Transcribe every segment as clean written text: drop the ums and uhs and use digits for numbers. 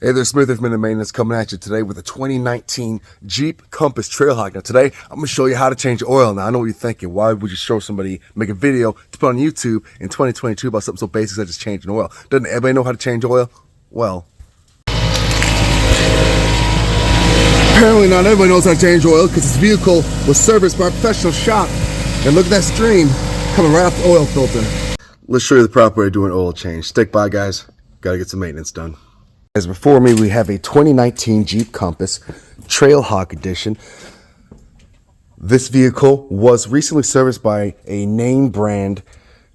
Hey there, Smith Minute Maintenance coming at you today with a 2019 Jeep Compass Trailhawk. Now today, I'm going to show you how to change oil. Now I know what you're thinking. Why would you show somebody, make a video to put on YouTube in 2022 about something so basic as just changing oil? Doesn't everybody know how to change oil? Well, apparently not everybody knows how to change oil because this vehicle was serviced by a professional shop. And look at that stream coming right off the oil filter. Let's show you the proper way of doing oil change. Stick by, guys. Got to get some maintenance done. As before me, we have a 2019 Jeep Compass Trailhawk edition. This vehicle was recently serviced by a name brand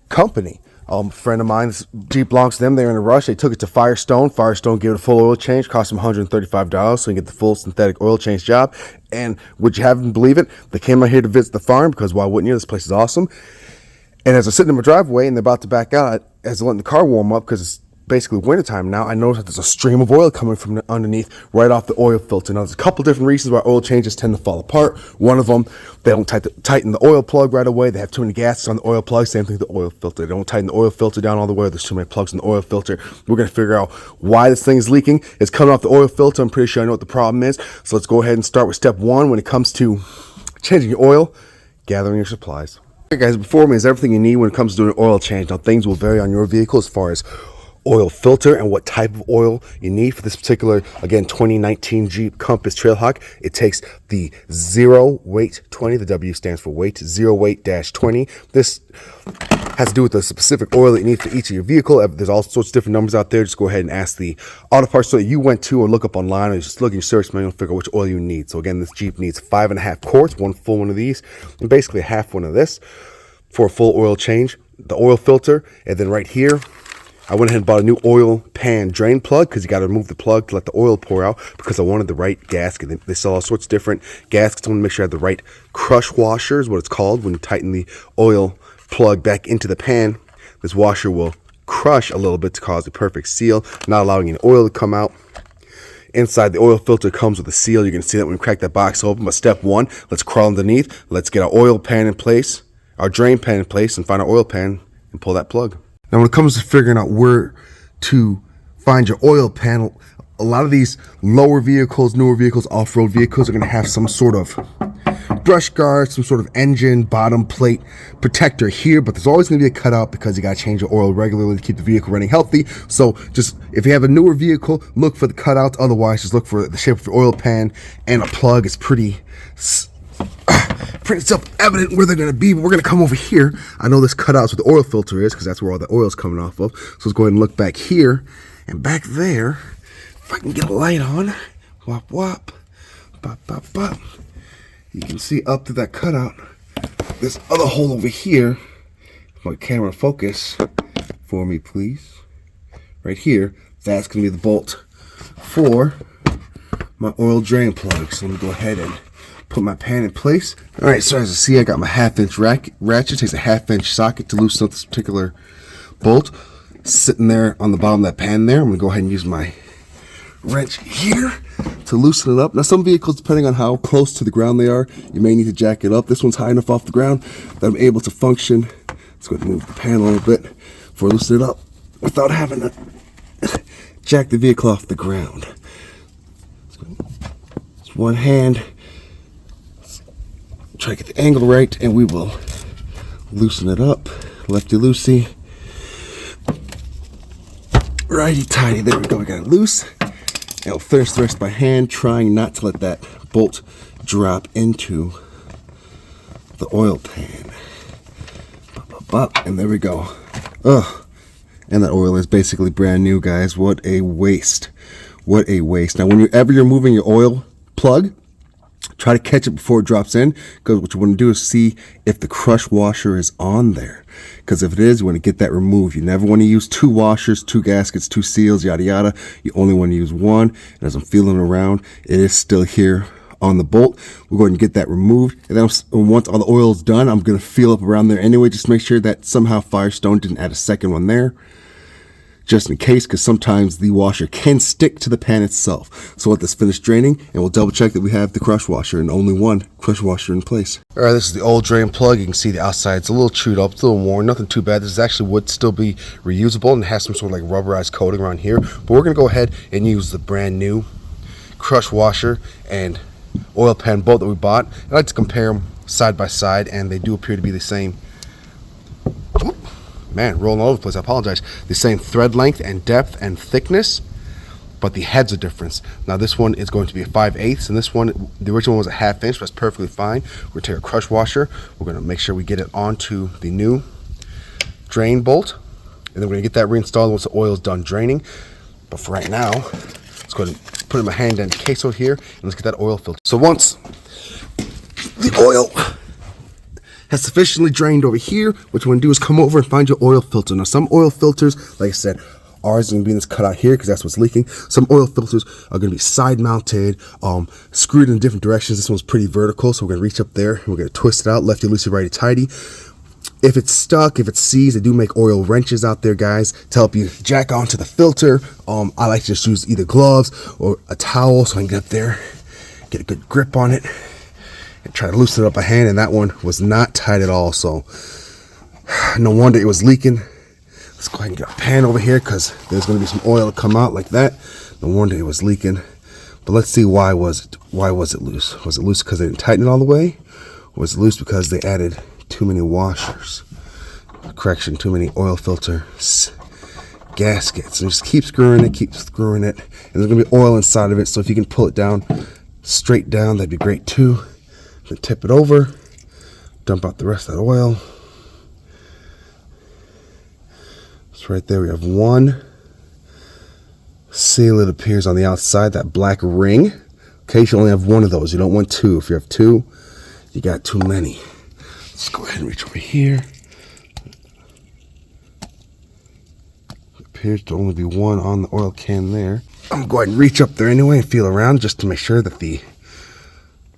company. A friend of mine, this Jeep belongs to them. They're in a rush. They took it to Firestone. Firestone gave it a full oil change, cost them $135, so you can get the full synthetic oil change job. And would you have them believe it? They came out here to visit the farm because why wouldn't you? This place is awesome. And as they're sitting in my driveway and they're about to back out, as they're letting the car warm up because it's basically wintertime now, I noticed that there's a stream of oil coming from underneath right off the oil filter. Now, there's a couple different reasons why oil changes tend to fall apart. One of them, they don't tighten the oil plug right away. They have too many gaskets on the oil plug. Same thing with the oil filter. They don't tighten the oil filter down all the way. There's too many plugs in the oil filter. We're going to figure out why this thing is leaking. It's coming off the oil filter. I'm pretty sure I know what the problem is. So let's go ahead and start with step one when it comes to changing your oil, gathering your supplies. Okay, guys, before me is everything you need when it comes to doing an oil change. Now, things will vary on your vehicle as far as oil filter and what type of oil you need for this particular, again, 2019 Jeep Compass Trailhawk. It takes the 0 weight 20. The W stands for weight, 0 weight -20. This has to do with the specific oil that you need for each of your vehicle. There's all sorts of different numbers out there. Just go ahead and ask the auto parts store that you went to or look up online or just look in your service manual and figure out which oil you need. So again, this Jeep needs 5.5 quarts, one full one of these, and basically a half one of this for a full oil change. The oil filter, and then right here, I went ahead and bought a new oil pan drain plug because you got to remove the plug to let the oil pour out because I wanted the right gasket. They sell all sorts of different gaskets. I want to make sure I have the right crush washer is what it's called. When you tighten the oil plug back into the pan, this washer will crush a little bit to cause a perfect seal, not allowing any oil to come out. Inside the oil filter comes with a seal. You're going to see that when we crack that box open. But step one, let's crawl underneath. Let's get our oil pan in place, our drain pan in place, and find our oil pan and pull that plug. Now, when it comes to figuring out where to find your oil panel, a lot of these lower vehicles, newer vehicles, off-road vehicles are going to have some sort of brush guard, some sort of engine bottom plate protector here, but there's always going to be a cutout because you got to change your oil regularly to keep the vehicle running healthy. So just if you have a newer vehicle, look for the cutouts. Otherwise, just look for the shape of your oil pan, and a plug is pretty self-evident where they're going to be, but we're going to come over here. I know this cutouts where the oil filter is because that's where all the oil is coming off of. So let's go ahead and look back here and back there. If I can get a light on, wop wop, bop bop bop. You can see up to that cutout this other hole over here. My camera focus for me, please. Right here, that's going to be the bolt for my oil drain plug. So let me go ahead and put my pan in place. All right, so as you see, I got my 1/2-inch ratchet. It takes a 1/2-inch socket to loosen up this particular bolt. Sitting there on the bottom of that pan there. I'm gonna go ahead and use my wrench here to loosen it up. Now, some vehicles, depending on how close to the ground they are, you may need to jack it up. This one's high enough off the ground that I'm able to function. Let's go ahead and move the pan a little bit before I loosen it up without having to jack the vehicle off the ground. It's one hand. Try to get the angle right, and we will loosen it up. Lefty loosey, righty tighty. There we go. We got it loose. And I'll finish the rest by hand, trying not to let that bolt drop into the oil pan. And there we go. Ugh. And that oil is basically brand new, guys. What a waste. What a waste. Now, whenever you're moving your oil plug, try to catch it before it drops in, because what you want to do is see if the crush washer is on there. Because if it is, you want to get that removed. You never want to use 2 washers, 2 gaskets, 2 seals, yada yada. You only want to use one. And as I'm feeling around, it is still here on the bolt. We're going to get that removed. And then once all the oil is done, I'm going to feel up around there anyway, just to make sure that somehow Firestone didn't add a second one there. just in case, because sometimes the washer can stick to the pan itself. So let this finish draining, and we'll double check that we have the crush washer and only one crush washer in place. All right, this is the old drain plug. You can see the outside's a little chewed up, it's a little worn, nothing too bad. This actually would still be reusable and has some sort of like rubberized coating around here. But we're gonna go ahead and use the brand new crush washer and oil pan bolt that we bought. I like to compare them side by side, and they do appear to be the same. Oop, man, rolling all over the place, I apologize. The same thread length and depth and thickness, but the head's a difference. Now this one is going to be a 5/8, and this one, the original one was a 1/2 inch, but that's perfectly fine. We're gonna take our crush washer, we're gonna make sure we get it onto the new drain bolt, and then we're gonna get that reinstalled once the oil is done draining. But for right now, let's go ahead and put in my hand down the queso here, and let's get that oil filter. So once the oil has sufficiently drained over here, what you want to do is come over and find your oil filter. Now some oil filters, like I said, ours is going to be in this cutout here because that's what's leaking. Some oil filters are going to be side mounted, screwed in different directions. This one's pretty vertical, so we're going to reach up there and we're going to twist it out, lefty loosey, righty tighty. If it's stuck, if it's seized, they do make oil wrenches out there, guys, to help you jack onto the filter. I like to just use either gloves or a towel so I can get up there, get a good grip on it, and try to loosen it up a hand. And that one was not tight at all, so no wonder it was leaking. Let's go ahead and get our pan over here because there's going to be some oil to come out like that. No wonder it was leaking. But let's see, why was it loose? Was it loose because they didn't tighten it all the way? Or was it loose because they added too many washers? Correction, too many oil filter gaskets. And just keep screwing it, and there's going to be oil inside of it, so if you can pull it down, straight down, that'd be great too. Then tip it over, dump out the rest of that oil. So right there we have one seal, it appears on the outside, that black ring. Okay, you should only have one of those. You don't want two. If you have two, you got too many. Let's go ahead and reach over here. It appears to only be one on the oil can there. I'm going to go ahead and reach up there anyway and feel around just to make sure that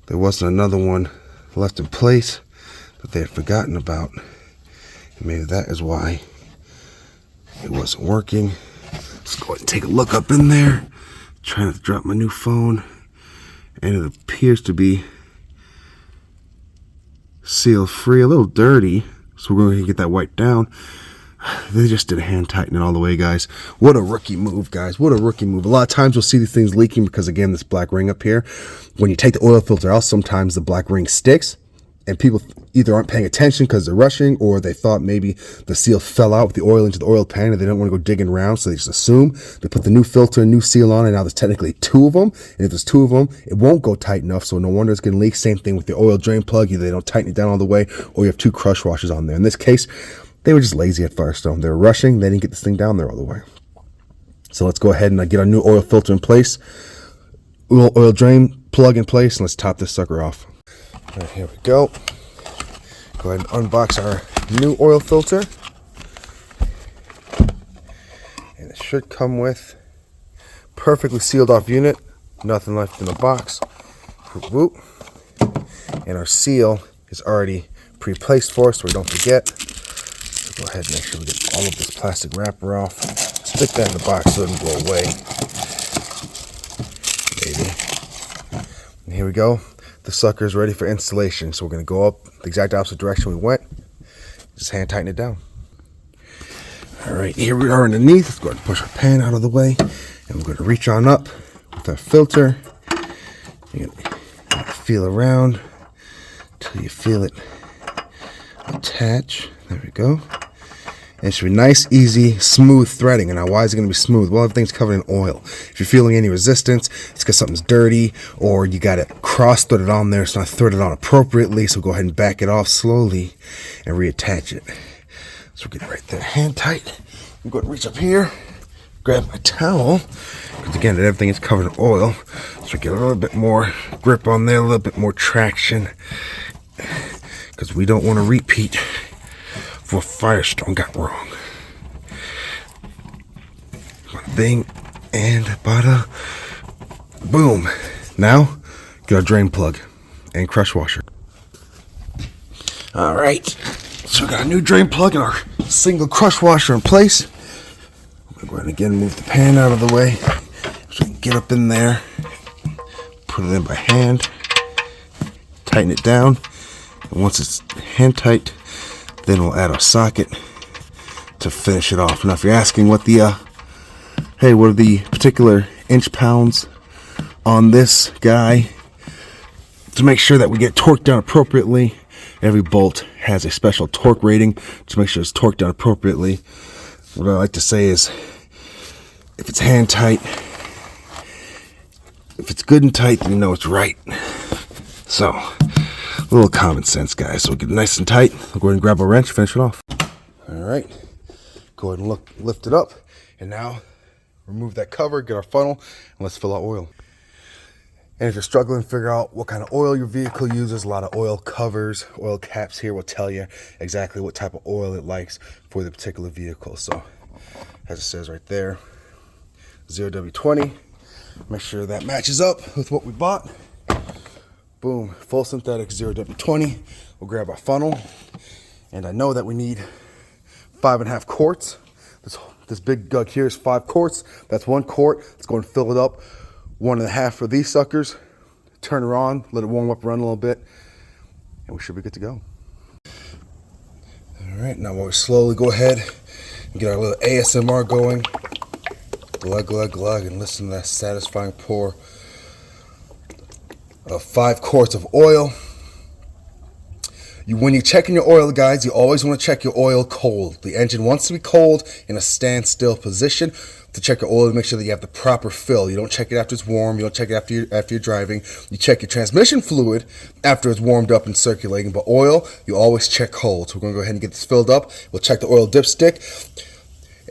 there wasn't another one left in place that they had forgotten about. And maybe that is why it wasn't working. Let's go ahead and take a look up in there. Trying to drop my new phone, and it appears to be seal free, a little dirty, so we're going to get that wiped down. They just did a hand tighten it all the way, guys. What a rookie move, guys. What a rookie move. A lot of times you'll see these things leaking because, again, this black ring up here, when you take the oil filter out, sometimes the black ring sticks, and people either aren't paying attention because they're rushing, or they thought maybe the seal fell out with the oil into the oil pan and they don't want to go digging around, so they just assume. They put the new filter and new seal on, and now there's technically two of them, and if there's two of them, it won't go tight enough, so no wonder it's going to leak. Same thing with the oil drain plug. Either they don't tighten it down all the way, or you have two crush washers on there. In this case, they were just lazy at Firestone. They were rushing. They didn't get this thing down there all the way. So let's go ahead and get our new oil filter in place, oil drain plug in place, and let's top this sucker off. All right, here we go. Go ahead and unbox our new oil filter. And it should come with perfectly sealed off unit, nothing left in the box. And our seal is already pre-placed for us so we don't forget. So go ahead and make sure we get all of this plastic wrapper off. Stick that in the box so it doesn't go away. Maybe. And here we go. The sucker is ready for installation, so we're going to go up the exact opposite direction we went. Just hand tighten it down. All right, here we are underneath. Let's go ahead and push our pan out of the way, and we're going to reach on up with our filter. You're going to feel around until you feel it attach. There we go. And it should be nice, easy, smooth threading. And now, why is it going to be smooth? Well, everything's covered in oil. If you're feeling any resistance, it's because something's dirty, or you got it cross-threaded on there. It's not threaded on appropriately, so go ahead and back it off slowly and reattach it. So we'll get it right there, hand tight. I'm going to reach up here, grab my towel, because again, everything is covered in oil. So we get a little bit more grip on there, a little bit more traction, because we don't want to repeat what Firestone got wrong. Bing and bada boom. Now, get our drain plug and crush washer. All right, so we got a new drain plug and our single crush washer in place. I'm gonna go go ahead and again move the pan out of the way so we can get up in there, put it in by hand, tighten it down, and once it's hand tight, then we'll add our socket to finish it off. Now if you're asking what the hey, what are the particular inch pounds on this guy, to make sure that we get torqued down appropriately, every bolt has a special torque rating to make sure it's torqued down appropriately. What I like to say is, if it's hand tight, if it's good and tight, then you know it's right. So, a little common sense, guys. So we'll get it nice and tight. We'll go ahead and grab a wrench, finish it off. All right, go ahead and lift it up, and now remove that cover, get our funnel, and let's fill out oil. And if you're struggling to figure out what kind of oil your vehicle uses, a lot of oil covers, oil caps here will tell you exactly what type of oil it likes for the particular vehicle. So, as it says right there, 0W20. Make sure that matches up with what we bought. Boom, full synthetic 0W20. We'll grab our funnel, and I know that we need 5.5 quarts. This big gug here is 5 quarts. That's 1 quart. Let's go and fill it up. 1.5 for these suckers. Turn her on, let it warm up, run a little bit, and we should be good to go. All right, now we'll slowly go ahead and get our little ASMR going. Glug, glug, glug, and listen to that satisfying pour of 5 quarts of oil. When you're checking your oil, guys, you always want to check your oil cold. The engine wants to be cold in a standstill position to check your oil to make sure that you have the proper fill. You don't check it after it's warm. You don't check it after you're driving. You check your transmission fluid after it's warmed up and circulating. But oil, you always check cold. So we're going to go ahead and get this filled up. We'll check the oil dipstick,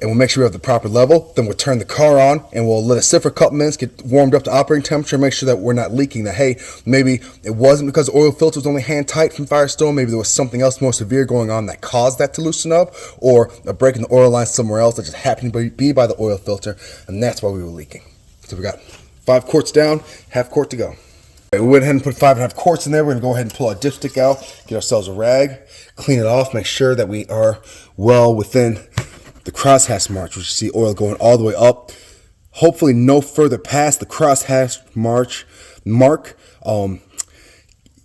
and we'll make sure we have the proper level. Then we'll turn the car on, and we'll let it sit for a couple minutes, get warmed up to operating temperature, make sure that we're not leaking. That, hey, maybe it wasn't because the oil filter was only hand tight from Firestone. Maybe there was something else more severe going on that caused that to loosen up, or a break in the oil line somewhere else that just happened to be by the oil filter, and that's why we were leaking. So we got 5 quarts down, half quart to go. Okay, we went ahead and put 5.5 quarts in there. We're going to go ahead and pull our dipstick out, get ourselves a rag, clean it off, make sure that we are well within the crosshatch mark, which you see oil going all the way up, hopefully no further past the crosshatch mark.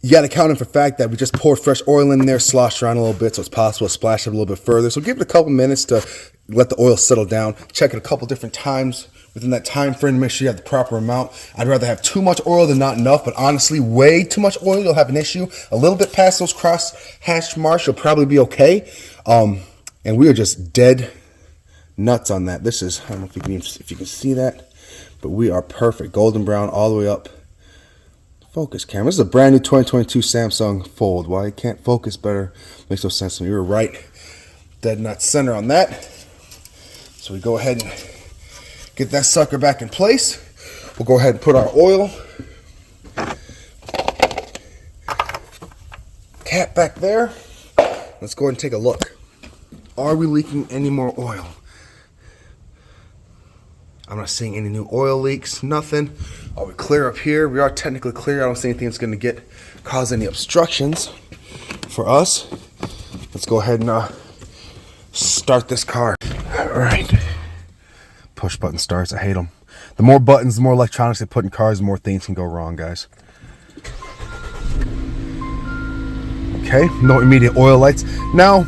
You got to count in for the fact that we just poured fresh oil in there, sloshed around a little bit, so it's possible to splash it a little bit further. So give it a couple minutes to let the oil settle down. Check it a couple different times within that time frame to make sure you have the proper amount. I'd rather have too much oil than not enough, but honestly, way too much oil, you'll have an issue. A little bit past those crosshatch marks, you'll probably be okay. And we are just dead nuts on that. This is, I don't know if you can see that, but we are perfect. Golden brown all the way up. Focus camera. This is a brand new 2022 Samsung Fold. Why it can't focus better makes no sense to me. You were right. Dead nut center on that. So we go ahead and get that sucker back in place. We'll go ahead and put our oil cap back there. Let's go ahead and take a look. Are we leaking any more oil? I'm not seeing any new oil leaks, nothing. Are we clear up here? We are technically clear. I don't see anything that's going to cause any obstructions for us. Let's go ahead and start this car. All right. Push button starts. I hate them. The more buttons, the more electronics they put in cars, the more things can go wrong, guys. Okay, no immediate oil lights. Now,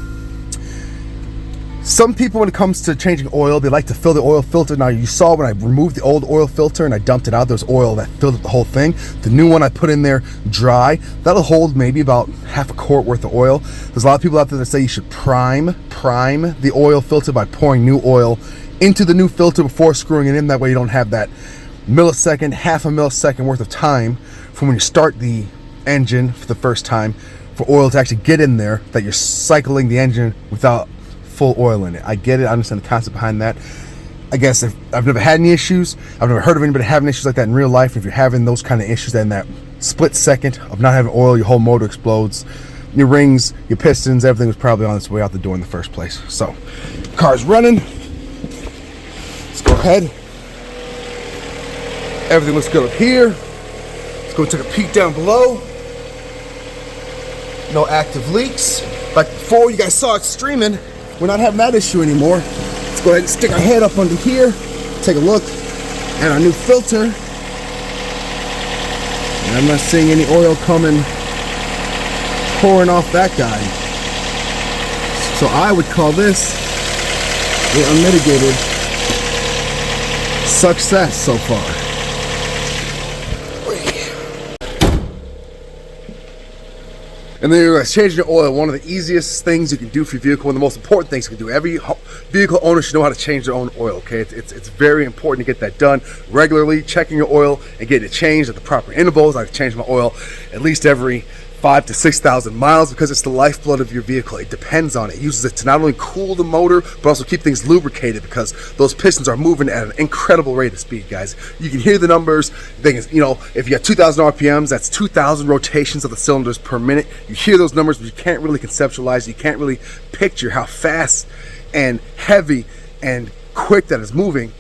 some people, when it comes to changing oil, they like to fill the oil filter. Now, you saw when I removed the old oil filter and I dumped it out, there's oil that filled up the whole thing. The new one I put in there dry. That'll hold maybe about half a quart worth of oil. There's a lot of people out there that say you should prime the oil filter by pouring new oil into the new filter before screwing it in. That way you don't have that millisecond, half a millisecond worth of time from when you start the engine for the first time for oil to actually get in there, that you're cycling the engine without full oil in it. I get it. I understand the concept behind that. I guess I've never had any issues. I've never heard of anybody having issues like that in real life. If you're having those kind of issues, then that split second of not having oil, your whole motor explodes. Your rings, your pistons, everything was probably on its way out the door in the first place. So, car's running. Let's go ahead. Everything looks good up here. Let's go take a peek down below. No active leaks. Like before, you guys saw it streaming. We're not having that issue anymore. Let's go ahead and stick our head up under here, take a look at our new filter. And I'm not seeing any oil pouring off that guy. So I would call this an unmitigated success so far. And then you're changing your oil, one of the easiest things you can do for your vehicle, one of the most important things you can do. Every vehicle owner should know how to change their own oil, okay? It's very important to get that done regularly, checking your oil and getting it changed at the proper intervals. I change my oil at least every 5,000 to 6,000 miles because it's the lifeblood of your vehicle. It depends on it. It uses it to not only cool the motor, but also keep things lubricated because those pistons are moving at an incredible rate of speed, guys. You can hear the numbers. If you got 2,000 RPMs, that's 2,000 rotations of the cylinders per minute. You hear those numbers, but you can't really conceptualize. You can't really picture how fast and heavy and quick that is moving.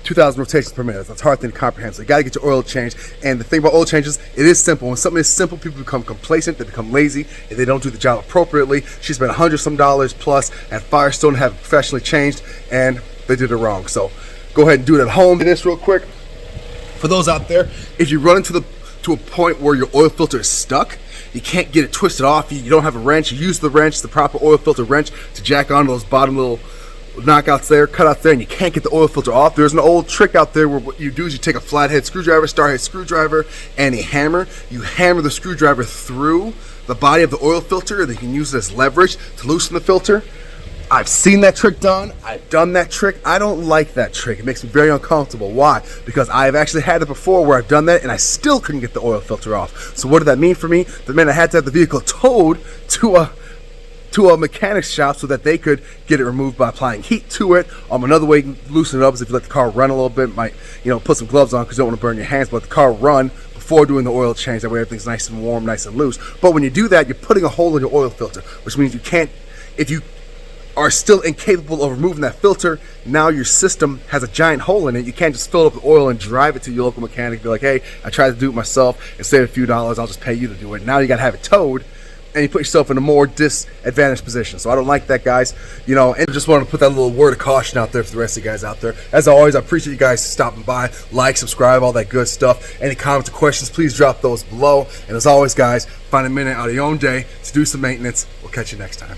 2,000 rotations per minute. That's a hard thing to comprehend. So you got to get your oil changed. And the thing about oil changes, it is simple. When something is simple, people become complacent. They become lazy. If they don't do the job appropriately, she spent $100 some plus at Firestone to have it professionally changed, and they did it wrong. So go ahead and do it at home. Do this real quick. For those out there, if you run to a point where your oil filter is stuck, you can't get it twisted off. You don't have a wrench. You use the wrench, the proper oil filter wrench, to jack onto those bottom little knockouts there, cutouts there, and you can't get the oil filter off. There's an old trick out there where what you do is you take a flathead screwdriver, starhead screwdriver, and a hammer. You hammer the screwdriver through the body of the oil filter, and then you can use it as leverage to loosen the filter. I've seen that trick done. I've done that trick. I don't like that trick. It makes me very uncomfortable. Why? Because I've actually had it before where I've done that and I still couldn't get the oil filter off. So what did that mean for me? That meant I had to have the vehicle towed to a mechanic's shop so that they could get it removed by applying heat to it. Another way you can loosen it up is if you let the car run a little bit. Might put some gloves on because you don't want to burn your hands, but let the car run before doing the oil change. That way everything's nice and warm, nice and loose. But when you do that, you're putting a hole in your oil filter, which means you can't, if you are still incapable of removing that filter, now your system has a giant hole in it. You can't just fill it up with oil and drive it to your local mechanic and be like, hey, I tried to do it myself and save a few dollars, I'll just pay you to do it. Now you got to have it towed, and you put yourself in a more disadvantaged position. So I don't like that, guys. And just want to put that little word of caution out there for the rest of you guys out there. As always, I appreciate you guys stopping by. Like, subscribe, all that good stuff. Any comments or questions, please drop those below. And as always, guys, find a minute out of your own day to do some maintenance. We'll catch you next time.